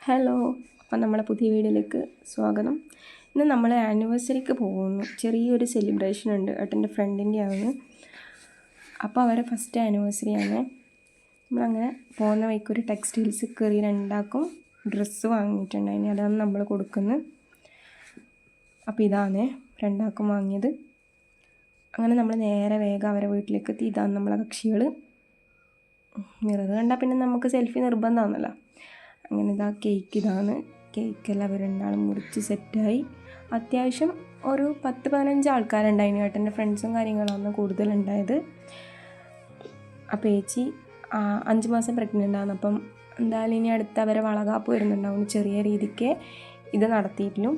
Hello, അപ്പം നമ്മളെ പുതിയ വീഡിയോയിലേക്ക് സ്വാഗതം. ഇന്ന് നമ്മൾ ആനിവേഴ്സറിക്ക് പോകുന്നു. ചെറിയൊരു സെലിബ്രേഷൻ ഉണ്ട്, ഏട്ടൻ്റെ ഫ്രണ്ടിൻ്റെ ആണ്. അപ്പോൾ അവരെ ഫസ്റ്റ് ആനിവേഴ്സറിയാണ്. നമ്മളങ്ങനെ പോകുന്ന വഴിക്കൊരു ടെക്സ്റ്റൈൽസ് കയറി രണ്ടാക്കും ഡ്രസ്സ് വാങ്ങിയിട്ടുണ്ടായിന്. അതാണ് നമ്മൾ കൊടുക്കുന്നത്. അപ്പോൾ ഇതാണ് രണ്ടാക്കും വാങ്ങിയത്. അങ്ങനെ നമ്മൾ നേരെ വേഗം അവരെ വീട്ടിലേക്ക് എത്തി. ഇതാണ് നമ്മളെ കക്ഷികൾ. മിറർ കണ്ടാൽ പിന്നെ നമുക്ക് സെൽഫി നിർബന്ധമാണല്ലോ. അങ്ങനെ ഇതാ കേക്ക്, ഇതാണ് കേക്കെല്ലാം അവർ രണ്ടാളും മുറിച്ച് സെറ്റായി. അത്യാവശ്യം ഒരു 10-15 ആൾക്കാരുണ്ടായിരുന്നു. ഏട്ടൻ്റെ ഫ്രണ്ട്സും കാര്യങ്ങളാണ് കൂടുതലുണ്ടായത്. അപ്പോൾ ചേച്ചി 5 മാസം പ്രഗ്നൻ്റ് ആണ്. അപ്പം എന്തായാലും ഇനി അടുത്ത് അവരെ വളകാപ്പ് വരുന്നുണ്ടാവും. ചെറിയ രീതിക്ക് ഇത് നടത്തിയിട്ടുള്ളൂ.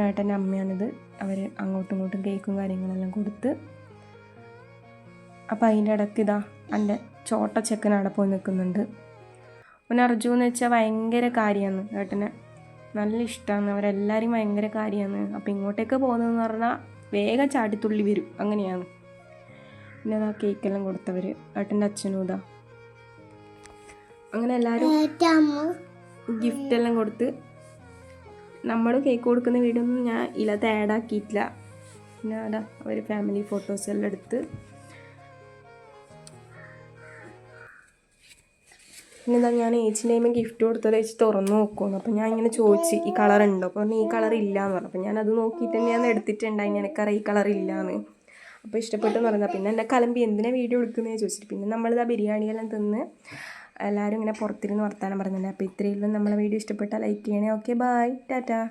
ഏട്ടൻ്റെ അമ്മയാണിത്. അവർ അങ്ങോട്ടും ഇങ്ങോട്ടും കേക്കും കാര്യങ്ങളെല്ലാം കൊടുത്ത്. അപ്പോൾ അതിൻ്റെ ഇടയ്ക്ക് ഇതാ എൻ്റെ ചോട്ട ചെക്കൻ അവിടെ പോയി നിൽക്കുന്നുണ്ട്. പിന്നെ അർജു എന്ന് വെച്ചാൽ ഭയങ്കര കാര്യമാണ്. ഏട്ടനെ നല്ല ഇഷ്ടമാണ്. അവരെല്ലാവരും ഭയങ്കര കാര്യമാണ്. അപ്പോൾ ഇങ്ങോട്ടേക്ക് പോകുന്നതെന്ന് പറഞ്ഞാൽ വേഗം ചാടിത്തുള്ളി വരും, അങ്ങനെയാണ്. പിന്നെ അതാ കേക്കെല്ലാം കൊടുത്തവർ, ഏട്ടൻ്റെ അച്ഛനും ഇതാ. അങ്ങനെ എല്ലാവരും ഗിഫ്റ്റെല്ലാം കൊടുത്ത്. നമ്മൾ കേക്ക് കൊടുക്കുന്ന വീഡിയോ ഒന്നും ഞാൻ ഇതിലത്ത് ആഡാക്കിയിട്ടില്ല. പിന്നെ അതാ അവർ ഫാമിലി ഫോട്ടോസെല്ലാം എടുത്ത്. പിന്നെ എന്താ ഞാൻ ഏച്ചിൻ്റെ കയ്യുമ്പോൾ ഗിഫ്റ്റ് കൊടുത്തത് ഏച്ചി തുറന്ന് നോക്കുമെന്ന്. അപ്പോൾ ഞാൻ ഇങ്ങനെ ചോദിച്ച് ഈ കളർ ഉണ്ടോ? അപ്പോൾ ഈ കളർ ഇല്ല എന്ന് പറഞ്ഞു. അപ്പോൾ ഞാനത് നോക്കിയിട്ട് തന്നെയാണ് എടുത്തിട്ടുണ്ടായി. എനിക്കറിയാം ഈ കളർ ഇല്ലയെന്ന്. അപ്പോൾ ഇഷ്ടപ്പെട്ടെന്ന് പറഞ്ഞാൽ പിന്നെ എന്നെ കലമ്പി എന്തിനാ വീഡിയോ എടുക്കുന്നതെന്ന് ചോദിച്ചിട്ട് പിന്നെ നമ്മളിതാ ബിരിയാണിയെല്ലാം തിന്ന് എല്ലാവരും ഇങ്ങനെ പുറത്തിരുന്ന് വർത്താനം പറഞ്ഞിട്ടുണ്ട്. അപ്പോൾ ഇത്രയും നമ്മളെ വീഡിയോ ഇഷ്ടപ്പെട്ടാൽ ലൈക്ക് ചെയ്യണേ. Okay, bye, Tata.